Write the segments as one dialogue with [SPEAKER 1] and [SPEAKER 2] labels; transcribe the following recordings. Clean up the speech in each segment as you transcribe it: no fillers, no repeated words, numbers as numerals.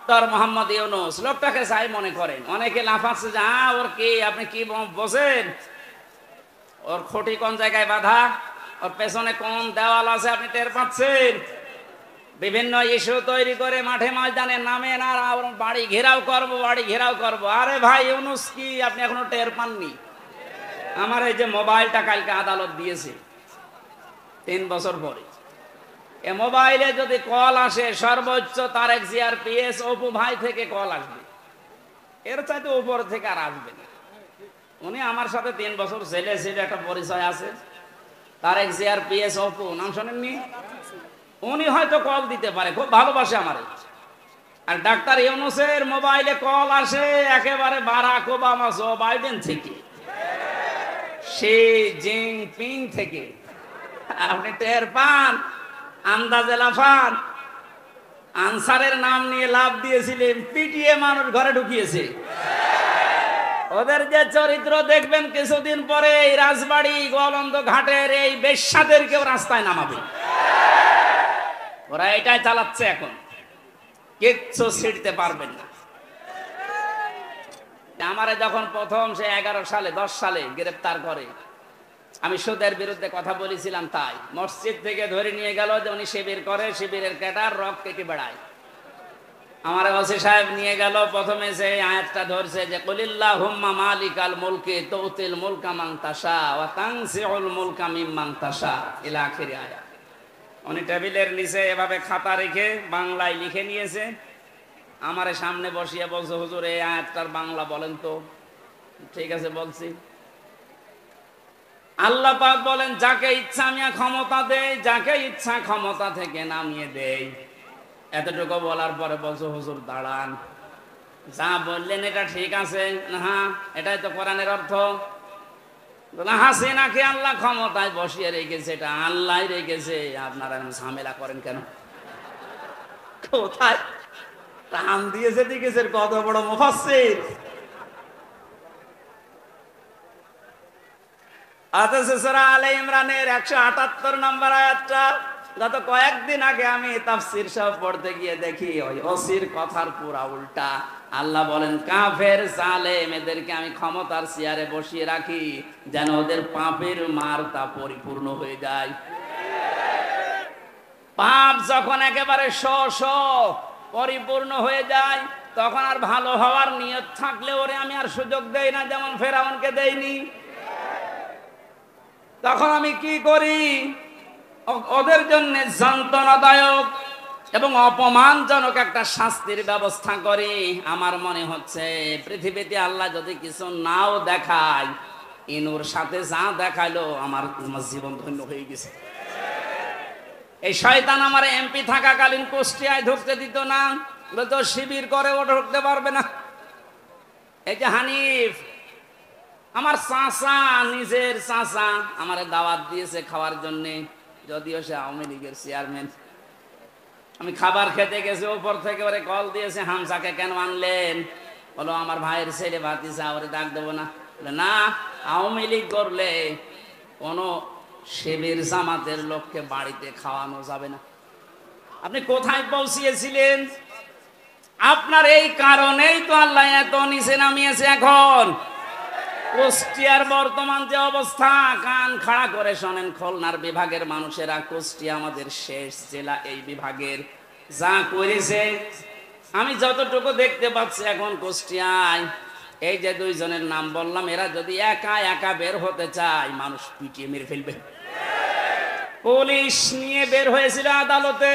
[SPEAKER 1] Doctor Mohammad Yunus লোকটাকে চাই মনে করেন, অনেকে লাফাচ্ছে যে ওর কি, আপনি কি বোঝেন, ওর খুঁটি কোন জায়গায় বাঁধা, ওর পেছনে কোন দেওয়াল আছে আপনি টের পাচ্ছেন? বিভিন্ন ইস্যু তৈরি করে মাঠে ময়দানে নামেন আর বাড়ি ঘেরাও করবো, বাড়ি ঘেরাও করবো। আরে ভাই ইউনূস কি আপনি এখনো টের পাননি? আমার এই যে মোবাইলটা কালকে আদালত দিয়েছে 3 বছর পরে, এ মোবাইলে যদি কল আসে সর্বোচ্চ তারেক জিয়ার পিএস অপু ভাই থেকে কল আসবে, এর চাইতে উপর থেকে আর আসবে না। উনি আমার সাথে 3 বছর ছেলে ছিল, একটা পরিচয় আছে, তারেক জিয়ার পিএস অপু, নাম শোনেননি? উনি হয়তো কল দিতে পারে, খুব ভালোবাসে আমারে। আর ডাক্তার ইউনূসের মোবাইলে কল আসে একেবারে বারাক ওবামা জো বাইডেন থেকে, শি জিনপিং থেকে। আপনি টের পান? আন্দাজে লাফান। আনসারের নাম নিয়ে লাভ দিয়েছিলেন, পিটিয়ে মানুষ ঘরে ঢুকিয়েছে। ওদের যে চরিত্র দেখবেন কিছুদিন পরে এই রাজবাড়ি গোয়ালন্দ ঘাটের এই বেশ্যাদেরকেও রাস্তায় নামাবে। ওরা এটাই চালাচ্ছে এখন, কিচ্ছু ছিড়তে পারবেন না। আমারে যখন প্রথম সে 11 সালে 10 সালে গ্রেফতার করে, আমি সুদের বিরুদ্ধে কথা বলেছিলাম, তাই মসজিদ থেকে ধরে নিয়ে গেল যে উনি শিবির করে, শিবিরের ক্যাডার, রক কেটে বেড়ায়। আমার ওসি সাহেব নিয়ে গেল, প্রথমে যে আয়াতটা ধরছে যে কুলিল্লাহুম্মা মালিকাল মুলকি তুতিল মুলকা মান তাশা ওয়া তানজিউল মুলকা মিম্মান তাশা ইলা আখির আয়াত। উনি টেবিলের নিচে এভাবে খাতা রেখে বাংলায় লিখে নিয়েছে, আমারে সামনে বসিয়ে বলছে, হুজুর এই আয়াতটার বাংলা বলেন তো। ঠিক আছে বলছি। আল্লাহ পাক বলেন, যাকে ইচ্ছা আমি ক্ষমতা দেই, যাকে ইচ্ছা ক্ষমতা থেকে নামিয়ে দেই। এতটুকু বলার পরে বলছো, হুজুর দাঁড়ান, যা বললেন এটা ঠিক আছে না? হ্যাঁ, এটাই তো কোরআনের অর্থ। হাসিনাকে আল্লাহ ক্ষমতায় বসিয়ে রেখেছে, এটা আল্লাহ রেখেছে, আপনারা ঝামেলা করেন কেন? কোথায় টান দিয়েছে দেখেছে, কত বড় মুফাসসির। সূরা আলে ইমরানের 178 নম্বর আয়াতটা গত কয়েকদিন আগে আমি তাফসীর সহ পড়তে গিয়ে দেখি ওই ওসির কথার পুরা উল্টা। আল্লাহ বলেন, কাফের জালেম এদেরকে আমি ক্ষমতার চেয়ারে বসিয়ে রাখি যেন ওদের পাপের মারতা পরিপূর্ণ হয়ে যায়। পাপ যখন একেবারে পরিপূর্ণ হয়ে যায়, তখন আর ভালো হওয়ার নিয়ত থাকলে ওরে আমি আর সুযোগ দেই না, যেমন ফেরাউনকে দেইনি। তখন আমি কি করি? ওদের জন্য যন্ত্রণাদায়ক এবং অপমানজনক একটা শাস্তির ব্যবস্থা করি। আমার মনে হচ্ছে পৃথিবীতে আল্লাহ যদি কিছু নাও দেখায়, ইনুর সাথে যা দেখাইলো আমার জীবন ধন্য হয়ে গেছে। এই শয়তান আমার এমপি থাকাকালীন কুষ্টিয়ায় ঢুকতে দিত না, বলতো শিবির করে ও ঢুকতে পারবে না। এই যে হানিফ, আমার চাচা, নিজের চাচা, আমারে দাওয়াত দিয়েছে খাওয়ার জন্য, যদিও সে আওয়ামী লীগের চেয়ারম্যান। আমি খাবার খেতে গেছি, উপর থেকে ওরে কল দিয়েছে, হামসাকে কেন আনলেন? বলো আমার ভাইয়ের ছেলে ভাতিজা, ওরে ডাক দেবো না। না, আওয়ামী লীগ করলে কোনো শিবির জামাতের লোককে বাড়িতে খাওয়ানো যাবে না। আপনি কোথায় পৌঁছিয়েছিলেন? আপনার এই কারণেই তো আল্লাহ এত নিচে নামিয়েছে। এখন কুষ্টিয়ার বর্তমান যে অবস্থা, কান খাড়া করে শোনেন খুলনার বিভাগের মানুষেরা, কুষ্টিয়া আমাদের শেষ জেলা, এই বিভাগের যা করেছে আমি যতটুকু দেখতে পাচ্ছি এখন কুষ্টিয়ায়, এই যে দুইজনের নাম বললাম, এরা যদি একা একা বের হতে চায়, মানুষ পিটিয়ে মেরে ফেলবে। পুলিশ নিয়ে বের হয়েছিল আদালতে,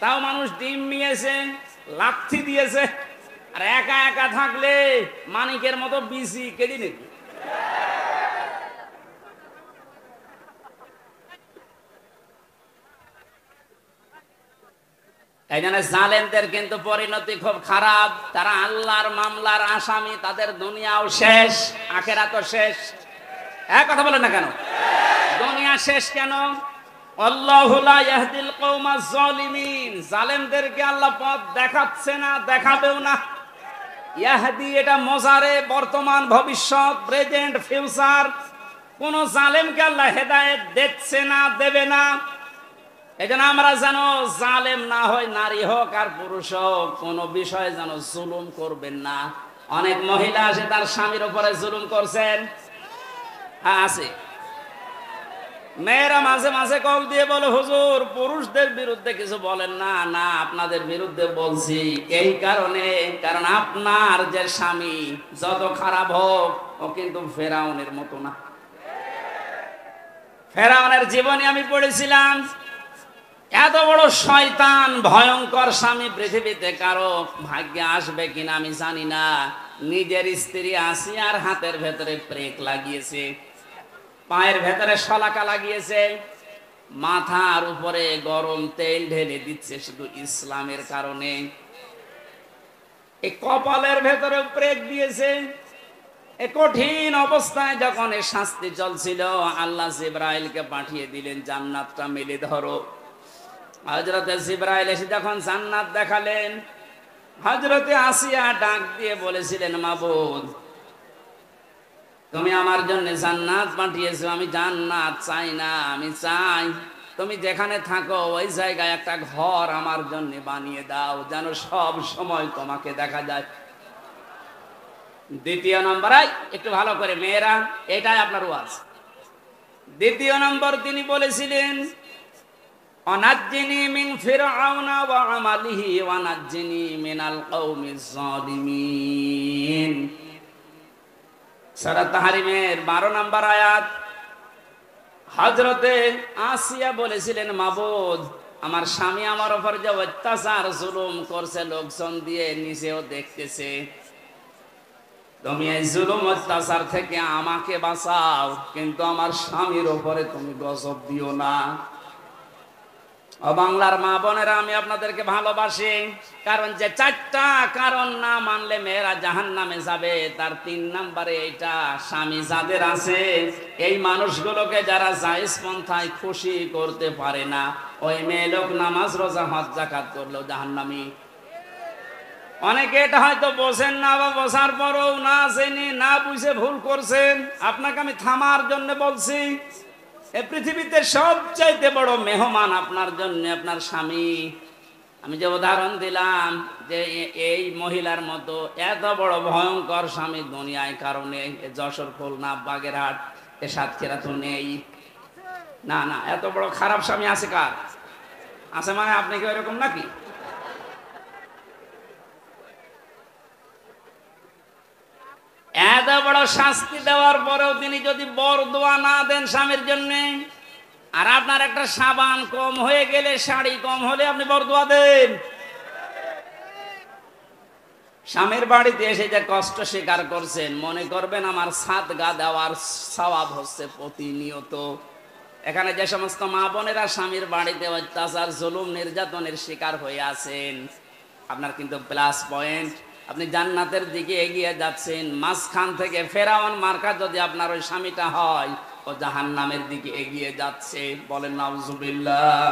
[SPEAKER 1] তাও মানুষ ডিম নিয়েছে, লাথি দিয়েছে। আর একা একা থাকলে মানিকের মতো বিসি কেটে নেবে। এই জন্য জালেমদের কিন্তু পরিণতি খুব খারাপ। তারা আল্লাহর মামলার আসামি, তাদের দুনিয়াও শেষ, আখিরাতও শেষ। এক কথা বলেন না কেন? দুনিয়া শেষ কেন? আল্লাহু লা ইয়াহদিল কওমাজ জালিমিন, জালেমদেরকে আল্লাহ পথ দেখাচ্ছে না, দেখাবেও না। ইয়াহদি এটা মজারে, বর্তমান, ভবিষ্যৎ, প্রেজেন্ট, ফিউচার। কোন জালেমকে আল্লাহ হেদায়েত দিচ্ছে না, দেবে না। এজন্য আমরা যেন জালেম না হয়, নারী হোক আর পুরুষ হোক, কোন বিষয়ে যেন জুলুম করবেন না। অনেক মহিলা আছে তার স্বামীর উপরে জুলুম করছেন, আছে। মেয়েরা মাঝে মাঝে কল দিয়ে বলে, হুজুর পুরুষদের বিরুদ্ধে কিছু বলেন না। না, আপনাদের বিরুদ্ধে বলছি এই কারণে, কারণ আপনার যে স্বামী যত খারাপ হোক, ও কিন্তু ফেরাউনের মতো না। ফেরাউনের জীবনে আমি পড়েছিলাম, এত বড় শয়তান ভয়ঙ্কর স্বামী পৃথিবীতে কারো ভাগ্যে আসবে কিনা আমি জানি না। নিজের স্ত্রী আসিয়ার হাতের ভেতরে প্রেক লাগিয়েছে, পায়ের ভেতরে শলাকা লাগিয়েছে, মাথার উপরে গরম তেল ঢেলে দিচ্ছে শুধু ইসলামের কারণে। এই কপালের ভেতরে প্রেক দিয়েছে। এ কঠিন অবস্থায় যখন এ শাস্তি চলছিল, আল্লাহ জিবরাইলকে পাঠিয়ে দিলেন, জান্নাতটা মেলে ধরো। হযরতে জিবরাইল এসে যখন জান্নাত দেখালেন, হযরতে আসিয়া ডাক দিয়ে বলেছিলেন, মাবুদ তুমি আমার জন্য জান্নাত পাঠিয়েছো, আমি জান্নাত চাই না, আমি চাই তুমি যেখানে থাকো ওই জায়গায় একটা ঘর আমার জন্য বানিয়ে দাও, যেন সব সময় তোমাকে দেখা যায়। দ্বিতীয় নম্বর, একটু ভালো করে মেয়েরা, এটাই আপনার ওয়াজ। দ্বিতীয় নম্বর তিনি বলেছিলেন, অনাজ্জিনি মিন ফিরআউনা ওয়া আমালিহি ওয়া নাজ্জিনি মিনাল কওমিজ জালিমিন। সূরা তাহরিমের 12 নম্বর আয়াত। হযরতে আসিয়া বলেছিলেন, মাবুদ আমার স্বামী আমার উপর যে অত্যাচার জুলুম করছে, লোকজন দিয়ে নিজেও দেখতেছে, তুমি এই জুলুম অত্যাচার থেকে আমাকে বাঁচাও, কিন্তু আমার স্বামীর উপরে তুমি গজব দিও না। ও বাংলার মা বোনেরা, আমি আপনাদেরকে ভালোবাসি, কারণ যে 4টা কারণ না মানলে মেয়েরা জাহান্নামে যাবে, তার 3 নম্বরে এইটা। স্বামী যাদের আছে, এই মানুষগুলোকে যারা জায়েজ পন্থায় খুশি করতে পারে না, ওই মেয়ে লোক নামাজ রোজা হজ যাকাত করলেও জাহান্নামী। অনেকে এটা হয়তো বোঝেন না, বা বোঝার পরেও না জেনে না বুঝে ভুল করছেন। আপনাকে আমি থামার জন্য বলছি, এই পৃথিবীতে সবচাইতে বড় মেহমান আপনার জন্য আপনার স্বামী। আমি যে উদাহরণ দিলাম, যে এই মহিলার মতো এত বড় ভয়ঙ্কর স্বামী দুনিয়ায় কারণে যশোর, খুলনা, বাগেরহাট, এ সাতক্ষীরা তো নেই। না না, এত বড় খারাপ স্বামী আছে কার? আছে মানে আপনি কি এরকম নাকি? এত বড় শাস্তি দেওয়ার পরেও তিনি যদি বরদোয়া না দেন স্বামীর জন্য, আর আপনার একটা সাবান কম হয়ে গেলে, শাড়ি কম হলে আপনি বরদোয়া দেন। স্বামীর বাড়িতে এসে যে কষ্ট স্বীকার করছেন, মনে করবেন আমার সাদগা দেওয়ার সওয়াব হচ্ছে প্রতিনিয়ত। এখানে যে সমস্ত মা বোনেরা স্বামীর বাড়িতে অত্যাচার, জুলুম, নির্যাতনের শিকার হয়ে আছেন, আপনার কিন্তু প্লাস পয়েন্ট, আপনি জান্নাতের দিকে এগিয়ে যাচ্ছেন। মাঝখান থেকে ফেরাউন মার্কা যদি আপনার ওই স্বামীটা হয়, ও জাহান্নামের দিকে এগিয়ে যাচ্ছে। বলেন নাউজুবিল্লাহ।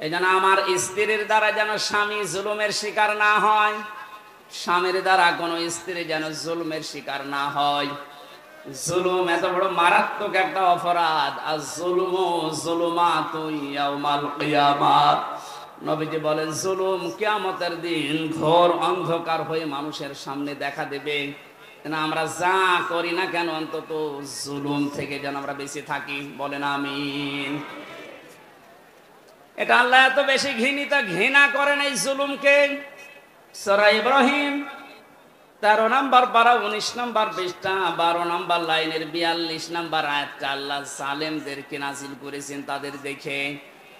[SPEAKER 1] এই জন্য আমার স্ত্রীর দ্বারা যেন স্বামী জুলুমের শিকার না হয়, স্বামীর দ্বারা কোনো স্ত্রী যেন জুলুমের শিকার না হয়। জুলুম এত বড় মারাত্মক একটা অপরাধ। আর জুলুমু যুলুমাতুন ইয়াউমাল কিয়ামাহ। নবীজি বলেন, জুলুম কিয়ামতের দিন ঘোর অন্ধকার হয়ে মানুষের সামনে দেখা দেবে। আমরা যা করি না কেন, অন্তত জুলুম থেকে যেন আমরা বেঁচে থাকি। বলেন আমিন। এটা আল্লাহ এত বেশি ঘৃণা করেন এই জুলুমকে। সূরা ইব্রাহিম 13 নম্বর পারা 19 নম্বর পৃষ্ঠা 12 নম্বর লাইনের 42 নম্বর আয়াতটা আল্লাহ জালেমদেরকে নাযিল করেছেন তাদের দেখে।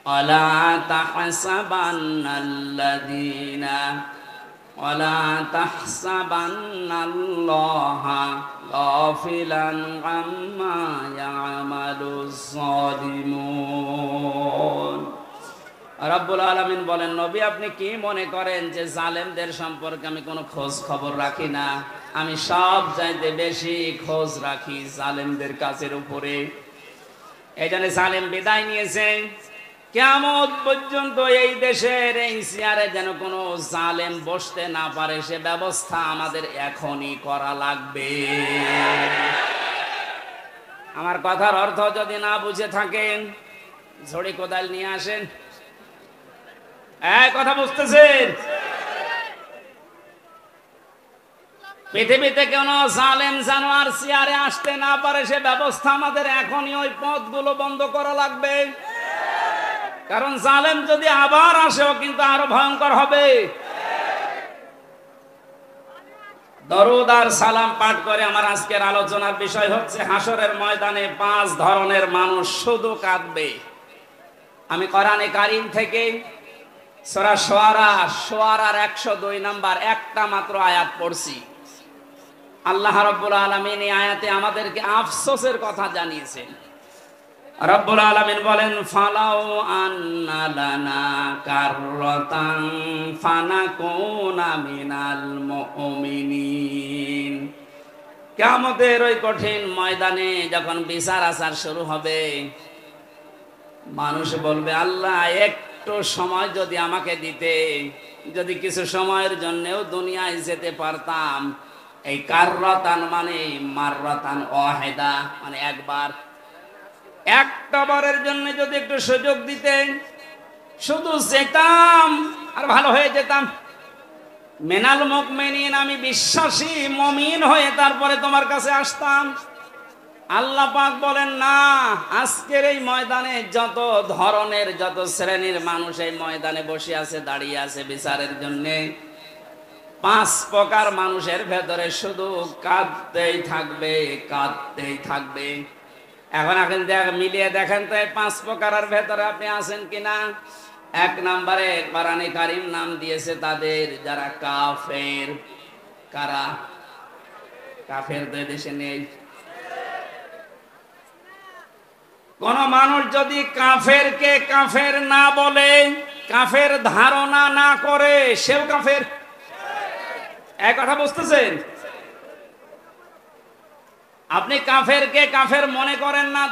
[SPEAKER 1] ওয়ালা তাহসাবান্নাল্লাহা গাফিলান আম্মা ইয়ামালুজ জালিমুন। রব্বুল আলামিন বলেন, নবী আপনি কি মনে করেন যে জালেমদের সম্পর্কে আমি কোনো খোঁজ খবর রাখি না? আমি সব চাইতে বেশি খোঁজ রাখি জালেমদের কাজের উপরে। এই জন্য জালেম বিদায় নিয়েছে। কিয়ামত পর্যন্ত এই দেশের এই চেয়ারে যেন কোনো জালেম বসতে না পারে, সে ব্যবস্থা আমাদের এখনই করা লাগবে। আমার কথার অর্থ যদি না বুঝে থাকেন, ঝড়ি কোদাল নিয়ে আসেন। কথা বুঝতেছেন? পৃথিবীতে কোনো জালেম জানোয়ার চেয়ারে আসতে না পারে, সে ব্যবস্থা আমাদের এখনই ওই পথগুলো বন্ধ করা লাগবে। কারণ জালেম যদি আবার আসেও কিন্তু আরো ভয়ঙ্কর হবে। দরুদ আর সালাম পাঠ করে আমার আজকের আলোচনার বিষয় হচ্ছে হাসরের ময়দানে 5 ধরনের মানুষ শুধু কাঁদবে। আমি কোরআনে কারীম থেকে সূরা শুআরার 102 নাম্বার একটা মাত্র আয়াত পড়ছি। আল্লাহ রাব্বুল আলামিন এই আয়াতে আমাদেরকে আফসোসের কথা জানিয়েছেন। রব্বুল আলামিন বলেন, ফালাউ আন্না লানা কাররাতান ফানাকুনা মিনাল মুমিনিন। কিয়ামতের ওই কঠিন ময়দানে যখন বিচার আচার শুরু হবে, মানুষ বলবে, আল্লাহ একটু সময় যদি আমাকে দিতে, যদি কিছু সময়ের জন্যও দুনিয়ায় যেতে পারতাম। এই কাররাতান মানে মাররাতান ওয়াহিদা, মানে একবার, একটা বারের জন্য যদি একটু সুযোগ দিতেন, শুধু যেতাম আর ভালো হয়ে যেতাম। মিনাল মুমিনিন, আমি বিশ্বাসী মুমিন হয়ে তারপরে তোমার কাছে আসতাম। আল্লাহ পাক বলেন, না, আজকের এই ময়দানে যত ধরনের যত শ্রেণীর মানুষ এই ময়দানে বসে আছে, দাঁড়িয়ে আছে বিচারের জন্য, 5 প্রকার মানুষের ভেতরে শুধু কাঁদতেই থাকবে, কাঁদতেই থাকবে। এখন মিলিয়ে দেখেন তো এই 5 প্রকারের ভেতরে আপনি আছেন কিনা। 1 নম্বরে কোরআনে কারীম নাম দিয়েছে তাদের যারা কাফের। কারা কাফের? দেশে নেই। কোন মানুষ যদি কাফেরকে কাফের না বলে, কাফের ধারণা না করে, সেও কাফের। এক কথা বুঝতেছেন? আপনি কাফেরকে কাফের মনে করেন না,